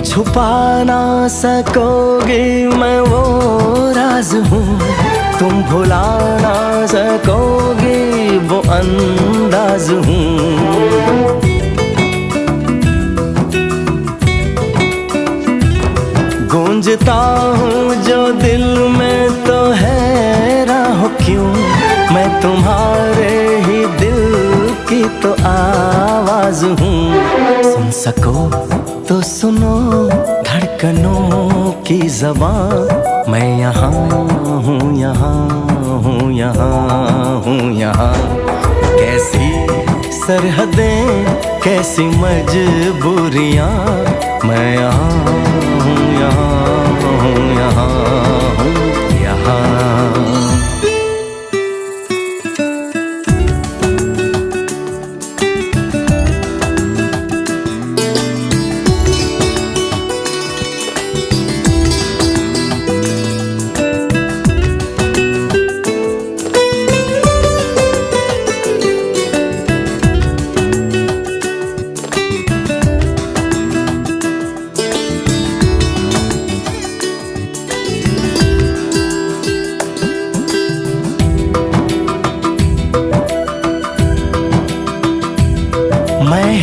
छुपा ना सकोगे मैं वो राज हूँ, तुम भुला ना सकोगे वो अंदाज हूँ। गूंजता हूँ जो दिल में तो हैरान हो क्यों, मैं तुम्हारे ही दिल की तो आवाज हूँ। सुन सको तो सुनो धड़कनों की ज़बान, मैं यहाँ हूँ, यहाँ हूँ, यहाँ हूँ, यहाँ। कैसी सरहदें, कैसी मजबूरियाँ, मैं यहाँ हूँ, यहाँ हूँ, यहाँ हूँ, यहाँ। मैं